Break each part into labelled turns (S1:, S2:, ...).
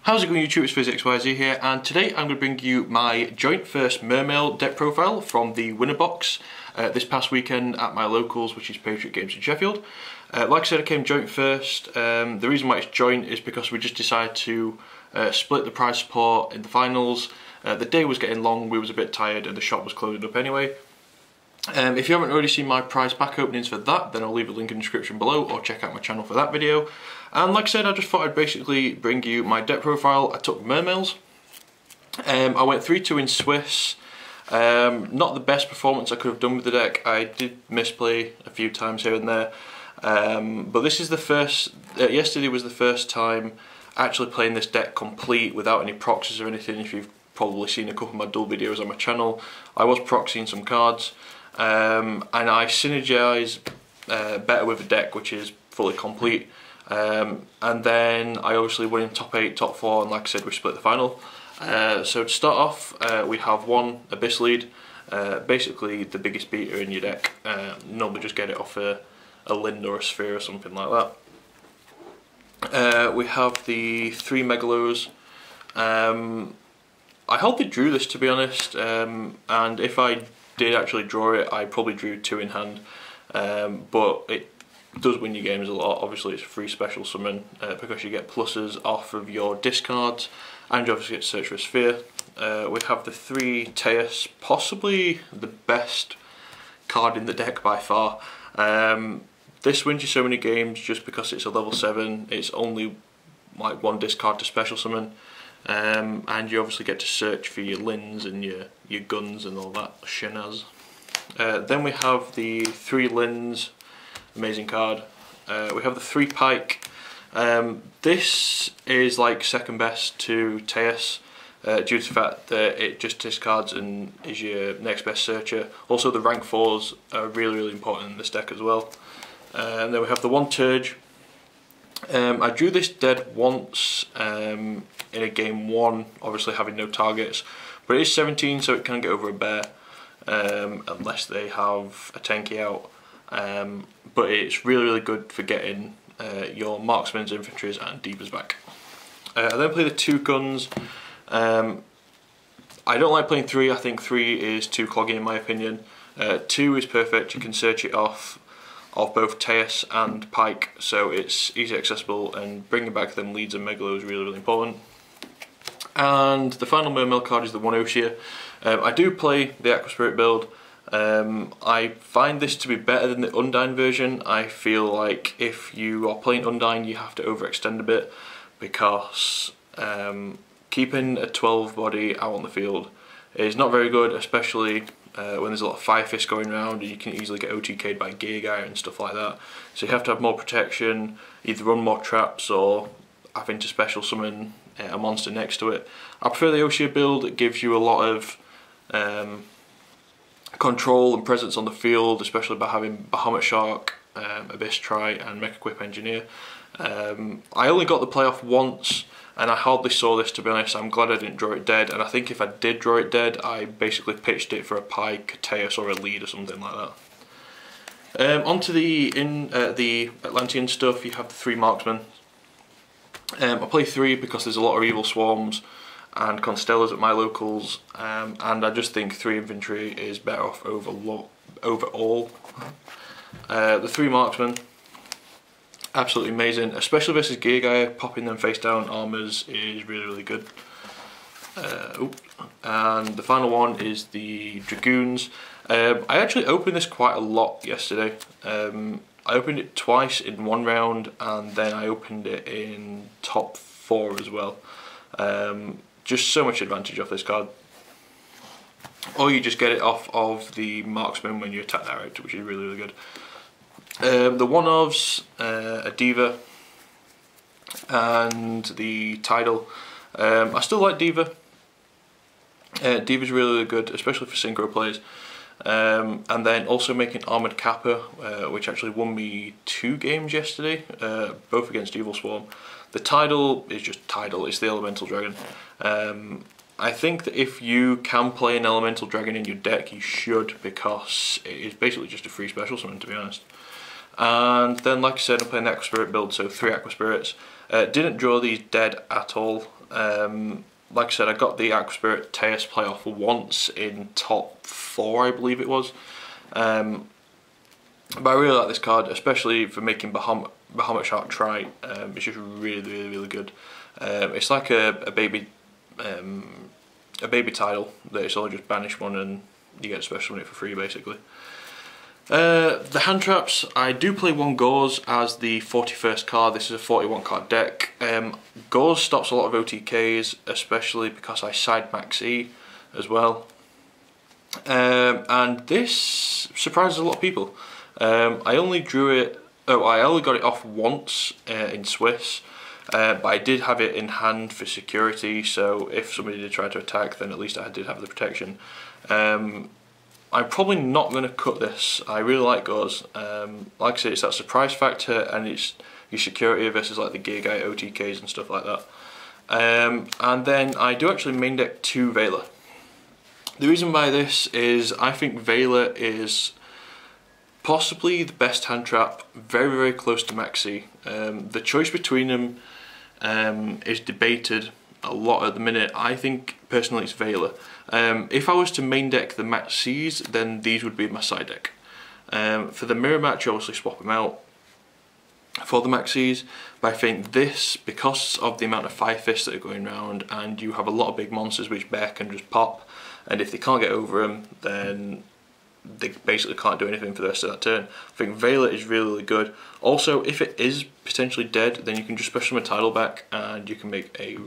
S1: How's it going, YouTube? It's FuzzyXYZ here, and today I'm going to bring you my joint first Mermail deck profile from the winner box this past weekend at my locals, which is Patriot Games in Sheffield. Like I said, I came joint first. The reason why it's joint is because we just decided to split the prize support in the finals. The day was getting long, we was a bit tired, and the shop was closing up anyway. If you haven't already seen my prize pack openings for that, then I'll leave a link in the description below, or check out my channel for that video. And like I said, I just thought I'd basically bring you my deck profile. I took Mermails. I went 3-2 in Swiss. Not the best performance I could have done with the deck. I did misplay a few times here and there. But this is the first, yesterday was the first time actually playing this deck complete without any proxies or anything. If you've probably seen a couple of my duel videos on my channel, I was proxying some cards. And I synergize better with a deck which is fully complete. And then I obviously won in top 8, top 4, and like I said, we split the final. So to start off, we have one Abyss lead, basically the biggest beater in your deck. Normally just get it off a Lind or a Sphere or something like that. We have the 3 Megalos. I hardly drew this, to be honest, and if I did actually draw it, I probably drew 2 in hand, but it does win your games a lot. Obviously it's a free special summon because you get pluses off of your discards, and you obviously get to search for a Sphere. We have the 3 Teus, possibly the best card in the deck by far. This wins you so many games just because it's a level 7, it's only like 1 discard to special summon. And you obviously get to search for your Linds and your guns and all that shenaz. Then we have the 3 Linds, amazing card. We have the 3 Pike. This is like second best to Teus due to the fact that it just discards and is your next best searcher. Also the rank 4s are really important in this deck as well. And then we have the 1 Turge. I drew this dead once in a game 1, obviously having no targets, but it is 17, so it can get over a bear unless they have a tanky out. But it's really good for getting your marksmen's, infantries and divas back. I then play the 2 guns. I don't like playing 3, I think 3 is too cloggy in my opinion. 2 is perfect, you can search it off of both Teus and Pike, so it's easy accessible, and bringing back them leads and Megalo is really important. And the final Mermail card is the 1 Oshia. I do play the Aqua Spirit build. I find this to be better than the Undyne version. I feel like if you are playing Undyne you have to overextend a bit, because keeping a 12 body out on the field is not very good, especially when there's a lot of Fire Fist going around, and you can easily get OTK'd by Gear Guy and stuff like that. So you have to have more protection, either run more traps or having to special summon a monster next to it. I prefer the Oshia build. It gives you a lot of control and presence on the field, especially by having Bahamut Shark, Abyss Tri and Mecha Quip Engineer. I only got the playoff once, and I hardly saw this, to be honest. I'm glad I didn't draw it dead, and I think if I did draw it dead, I basically pitched it for a Pike, a Teus or a lead or something like that. Onto the Atlantean stuff, you have the 3 Marksmen. I play 3 because there's a lot of Evil Swarms and Constellas at my locals, and I just think 3 Infantry is better off overall. The 3 Marksmen, absolutely amazing, especially versus Gear Guy. Popping them face down armors is really good. And the final one is the Dragoons. I actually opened this quite a lot yesterday. I opened it twice in 1 round, and then I opened it in top 4 as well. Just so much advantage off this card. Or you just get it off of the Marksman when you attack direct, which is really good. The 1-ofs, a Diva, and the Tidal. I still like Diva. Diva's really good, especially for synchro plays. And then also making Armoured Kappa, which actually won me 2 games yesterday, both against Evil Swarm. The Tidal is just Tidal, it's the Elemental Dragon. I think that if you can play an Elemental Dragon in your deck, you should, because it is basically just a free special summon, to be honest. And then, like I said, I'm playing the Aqua Spirit build, so 3 Aqua Spirits. Didn't draw these dead at all. Like I said, I got the Aqua Spirit Teus playoff once in top 4, I believe it was. But I really like this card, especially for making Bahamut Shark try. It's just really good. It's like a baby title that it's only just banish one and you get a special on it for free, basically. The hand traps, I do play one Gauze as the 41st card. This is a 41 card deck. Gauze stops a lot of OTKs, especially because I side max E as well. And this surprises a lot of people. I only drew it, I only got it off once in Swiss, but I did have it in hand for security, so if somebody did try to attack, then at least I did have the protection. I'm probably not going to cut this. I really like Gauze. Like I said, it's that surprise factor and it's your security versus like the Gear Guy OTKs and stuff like that. And then I do actually main deck 2 Veiler. The reason why this is I think Veiler is possibly the best hand trap, very close to Maxi. The choice between them is debated a lot at the minute. I think personally it's Veiler. If I was to main deck the Maxis, then these would be my side deck. For the mirror match, you obviously swap them out for the Maxis, but I think this, because of the amount of Fire Fists that are going around, and you have a lot of big monsters which Bear can just pop, and if they can't get over them, then they basically can't do anything for the rest of that turn. I think Veiler is really good. Also, if it is potentially dead, then you can just special summon a title back and you can make a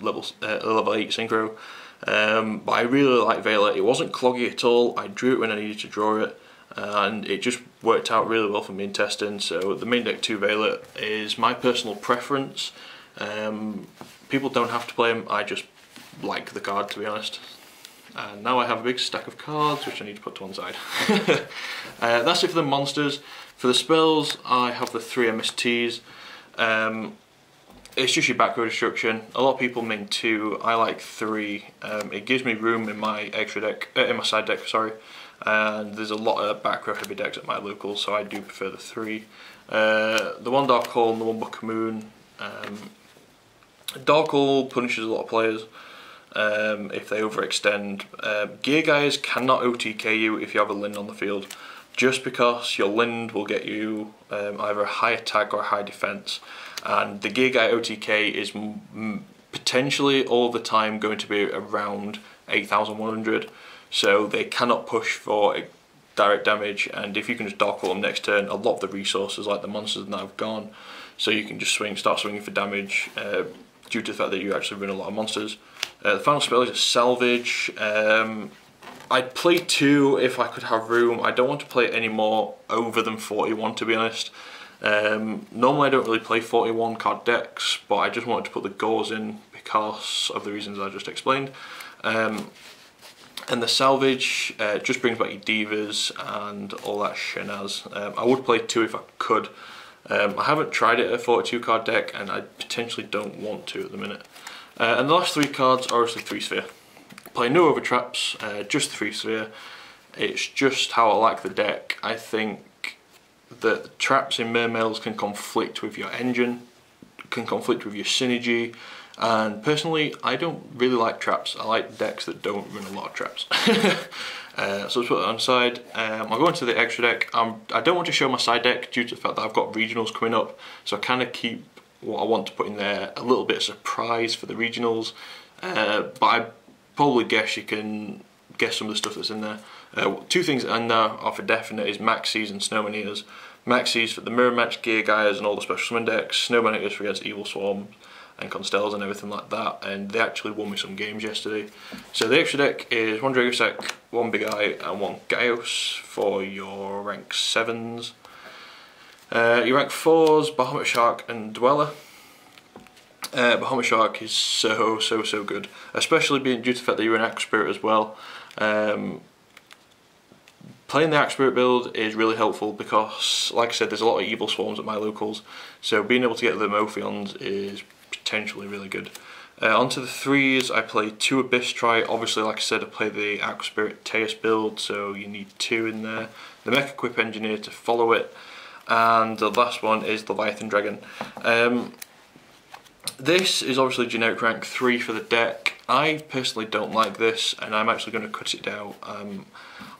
S1: level 8 synchro. But I really like Veiler. It wasn't cloggy at all. I drew it when I needed to draw it, and it just worked out really well for me in testing. So the main deck 2 Veiler is my personal preference. People don't have to play him. I just like the card, to be honest. And now I have a big stack of cards which I need to put to one side. That's it for the monsters. For the spells, I have the 3 MSTs. It's just your back row destruction. A lot of people main 2. I like 3. It gives me room in my extra deck, in my side deck. Sorry. And there's a lot of back row heavy decks at my locals, so I do prefer the 3. The 1 Dark Hole and the 1 Book of Moon. Dark Hole punishes a lot of players if they overextend. Gear Guys cannot OTK you if you have a Lind on the field, just because your Lind will get you either a high attack or a high defense, and the Gear Guy OTK is potentially all the time going to be around 8,100, so they cannot push for direct damage, and if you can just Dark Hole them next turn, a lot of the resources like the monsters now have gone, so you can just start swinging for damage due to the fact that you actually run a lot of monsters. The final spell is a Salvage. I'd play 2 if I could have room. I don't want to play any more over than 41, to be honest. Normally I don't really play 41 card decks, but I just wanted to put the Gauze in because of the reasons I just explained. And the Salvage just brings back your Divas and all that shenaz. I would play 2 if I could. I haven't tried it at a 42 card deck, and I potentially don't want to at the minute. And the last 3 cards are obviously 3 Sphere. Play no over traps, just 3 Sphere. It's just how I like the deck. I think that traps in Mermails can conflict with your engine, can conflict with your synergy, and personally I don't really like traps. I like decks that don't run a lot of traps. So let's put that on the side. I'll go into the extra deck. I don't want to show my side deck due to the fact that I've got regionals coming up, so I kind of keep what I want to put in there a little bit of surprise for the regionals, but I probably guess you can guess some of the stuff that's in there. 2 things in there are for definite is Maxis and Snowman Eaters. Maxis for the mirror match, Gear Guys and all the special summon decks, Snowman Eaters for against Evil Swarms and Constells and everything like that, and they actually won me some games yesterday. So the extra deck is 1 Dragosec, 1 Big Eye and 1 Gaius for your rank 7s. Your rank 4s, Bahamut Shark and Dweller. Bahamut Shark is so good, especially being due to the fact that you're an Aqua Spirit as well. Playing the Aqua Spirit build is really helpful because, like I said, there's a lot of Evil Swarms at my locals, so being able to get the Mophions is potentially really good. Onto the 3s, I play 2 Abyss Tri. Obviously, like I said, I play the Aqua Spirit Teus build, so you need 2 in there. The Mecha Quip Engineer to follow it, and the last one is Leviathan Dragon. This is obviously generic rank 3 for the deck. I personally don't like this, and I'm actually going to cut it down.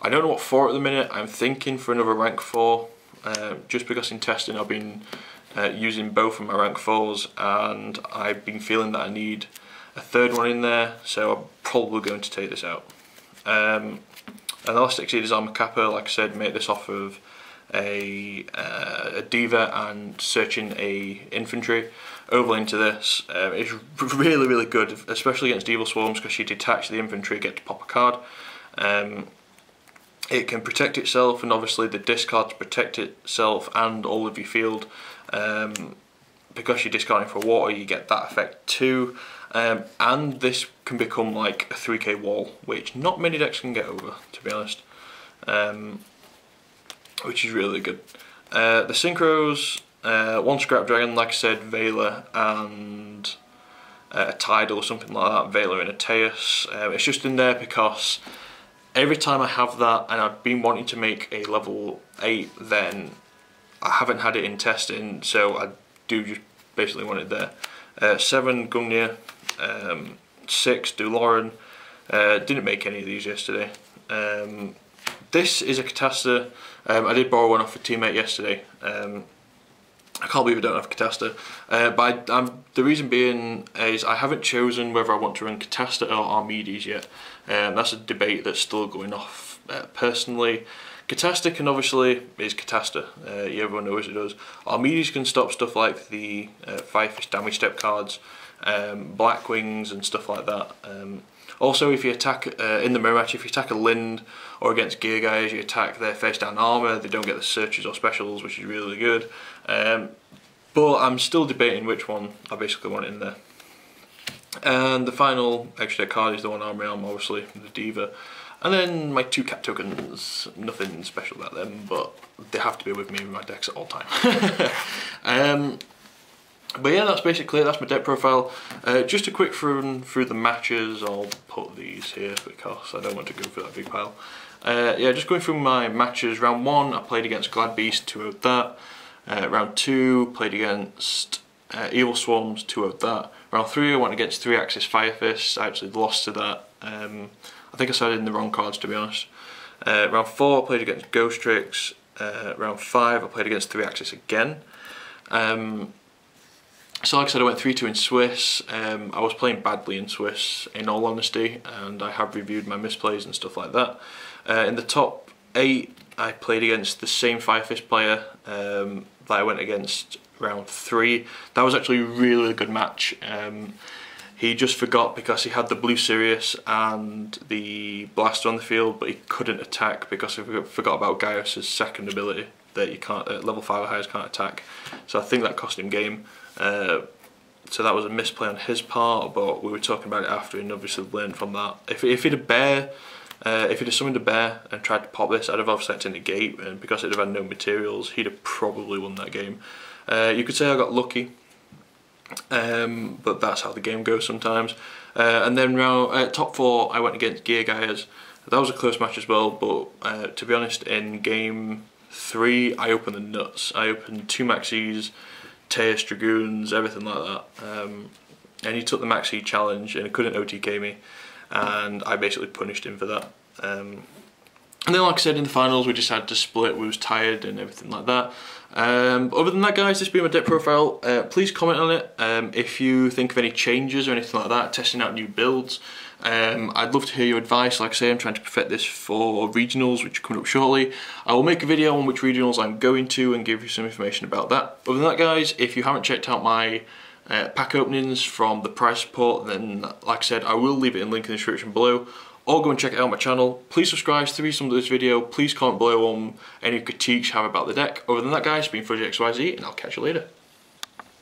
S1: I don't know what for at the minute. I'm thinking for another rank 4, just because in testing I've been using both of my rank 4s, and I've been feeling that I need a third one in there, so I'm probably going to take this out. And the last XYZ is Armor Kappa. Like I said, make this off of a diva and searching a infantry. Overlaying to this, it's really good, especially against evil swarms, because you detach the infantry, get to pop a card. It can protect itself, and obviously the discards protect itself and all of your field. Because you're discarding for water, you get that effect too. And this can become like a 3k wall, which not many decks can get over, to be honest. Which is really good. The synchros, one Scrap Dragon, like I said, Veiler and a Tidal or something like that, Veiler and a Teus. It's just in there because every time I have that, and I've been wanting to make a level 8, then I haven't had it in testing, so I do just basically want it there. 7 Gungnir, 6 Duloran. Didn't make any of these yesterday. This is a Catasta. I did borrow one off a teammate yesterday. I can't believe I don't have Catasta. But the reason being is I haven't chosen whether I want to run Catasta or Armides yet. That's a debate that's still going off. Personally, Catasta can obviously is Catasta. Everyone knows it does. Armides can stop stuff like the 5-fish damage step cards, Black Wings and stuff like that. Also, if you attack in the mirror match, if you attack a Lind or against Gear Guys, you attack their face down armor, they don't get the searches or specials, which is really good. But I'm still debating which one I basically want in there. And the final extra card is the one arm realm, obviously, the Diva. And then my 2 cat tokens, nothing special about them, but they have to be with me in my decks at all time. But yeah, that's basically it. That's my deck profile. Just a quick run through the matches. I'll put these here because I don't want to go through that big pile. Yeah, just going through my matches. Round 1, I played against Glad Beast, 2-0'd that. Round 2, played against Evil Swarms, 2-0'd that. Round 3, I went against 3-axis Fire Fist. I actually lost to that. I think I started in the wrong cards, to be honest. Round 4, I played against Ghost Tricks. Round 5, I played against 3-axis again. So like I said, I went 3-2 in Swiss. I was playing badly in Swiss, in all honesty, and I have reviewed my misplays and stuff like that. In the top 8, I played against the same Fire Fist player that I went against round 3. That was actually a really good match. He just forgot because he had the blue Sirius and the blaster on the field, but he couldn't attack because he forgot about Gaius' second ability that you can't, level 5 or higher can't attack. So I think that cost him game. So that was a misplay on his part, but we were talking about it after and obviously learned from that. If he'd have bear, if he'd have summoned a bear and tried to pop this, I'd have obviously had to negate, and because it'd have had no materials, he'd have probably won that game. You could say I got lucky, but that's how the game goes sometimes. And then round top 4, I went against Gear Guys. That was a close match as well, but to be honest, in game 3, I opened the nuts. I opened 2 maxis, Teus Dragoons, everything like that. And he took the maxi challenge and he couldn't OTK me, and I basically punished him for that. And then, like I said, in the finals we just had to split, we was tired and everything like that. Other than that, guys, this has been my deck profile. Please comment on it if you think of any changes or anything like that, testing out new builds. I'd love to hear your advice. Like I say, I'm trying to perfect this for regionals, which are coming up shortly. I will make a video on which regionals I'm going to and give you some information about that. Other than that, guys, if you haven't checked out my pack openings from the prize support, then like I said, I will leave it in link in the description below. Or go and check out my channel. Please subscribe to read some of this video. Please comment below on any critiques you have about the deck. Other than that, guys, it's been FuzzyXYZ, and I'll catch you later.